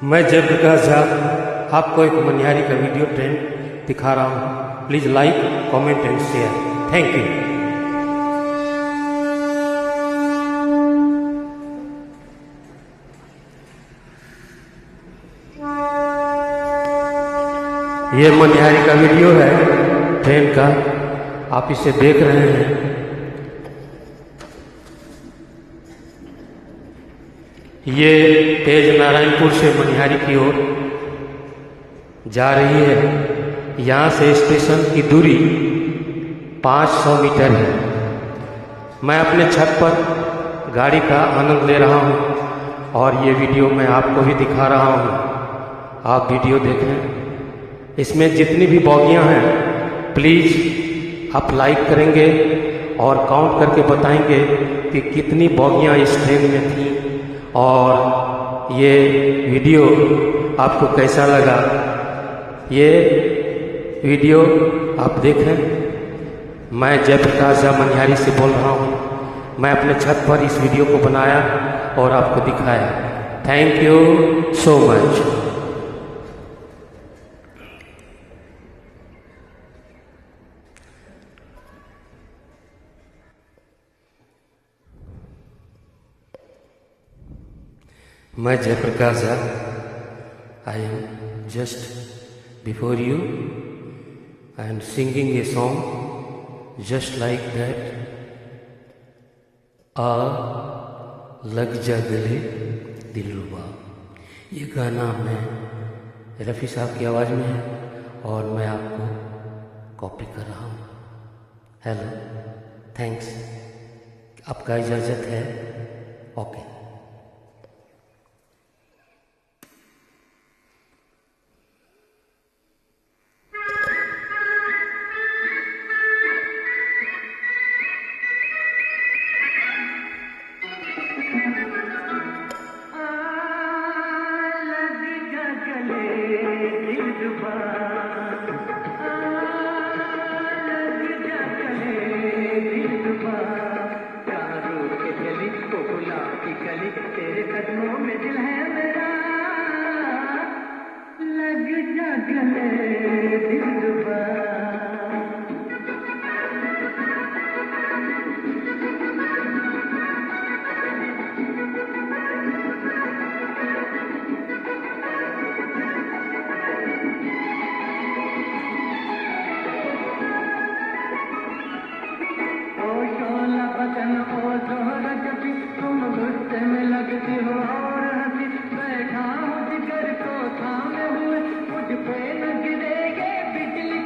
मैं जयप्रकाश झा आपको एक मनिहारी का वीडियो ट्रेंड दिखा रहा हूँ। Please like, comment and share. Thank you. ये मनिहारी का वीडियो है ट्रेन का, आप इसे देख रहे हैं। ये तेज नारायणपुर से मनिहारी की ओर जा रही है। यहाँ से स्टेशन की दूरी 500 मीटर है। मैं अपने छत पर गाड़ी का आनंद ले रहा हूँ और ये वीडियो मैं आपको भी दिखा रहा हूँ। आप वीडियो देखें। इसमें जितनी भी बॉगियाँ हैं प्लीज़ आप लाइक करेंगे और काउंट करके बताएंगे कि कितनी बॉगियाँ इस ट्रेन में थी और ये वीडियो आपको कैसा लगा। ये वीडियो आप देखें। मैं जयप्रकाश झा मनिहारी से बोल रहा हूँ। मैं अपने छत पर इस वीडियो को बनाया और आपको दिखाया। Thank you so much. मैं Jayprakash Jha, I am just before you and singing a song just like that। आ लग जा गले दिलरुबा। ये गाना मैं रफ़ी साहब की आवाज़ में है और मैं आपको कॉपी कर रहा हूँ। Hello, thanks. आपका इजाज़त है? ओके। तेरे कदमों में दिल है मेरा, लग जा गले दिलरुबा। ओ शोला बदन ओ जोहरा जबी, तुम गुस्से में लगती हो और हंसी। बैठा हूँ जिगर को थामे हुए, मुझ पे न गिरेगे बिजली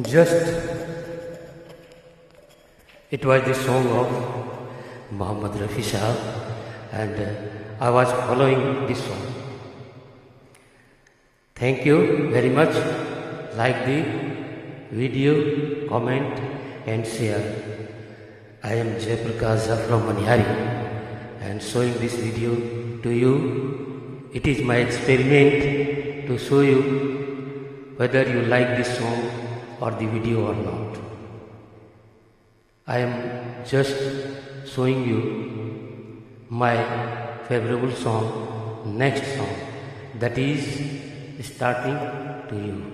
Just it was the song of Muhammad Rafi Sahab, and I was following this song. Thank you very much. Like the video, comment and share. I am Jayaprakash Jha from Manihari and showing this video to you. It is my experiment to show you whether you like this song or the video or not. I am just showing you my favorable song, next song, that is starting to you.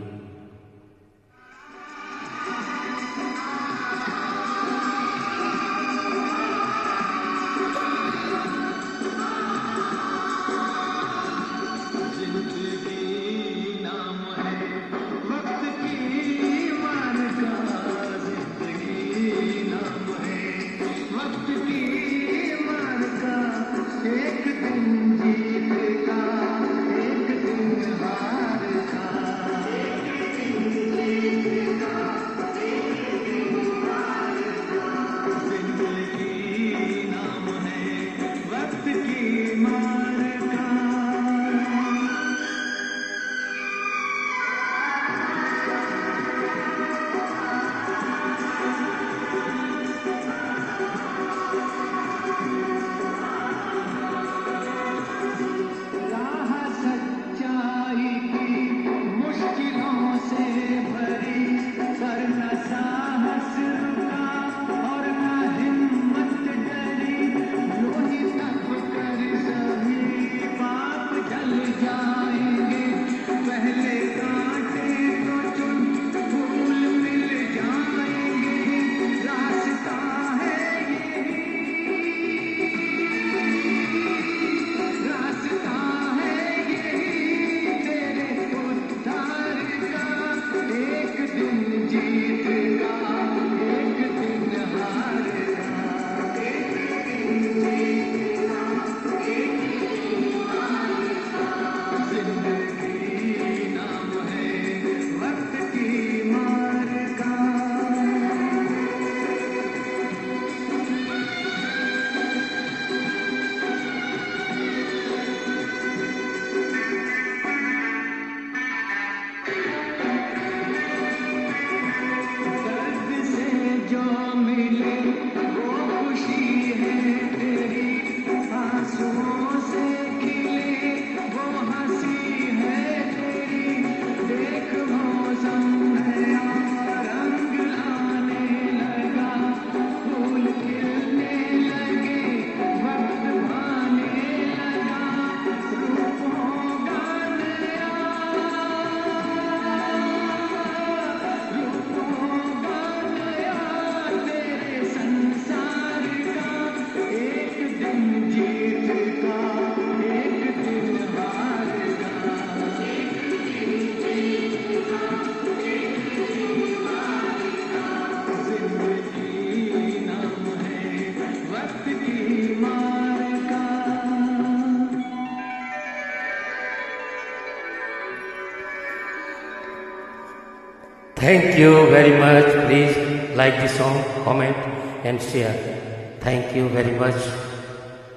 Thank you very much. Please like the song, comment and share. Thank you very much.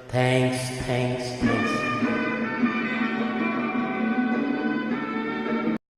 Thanks.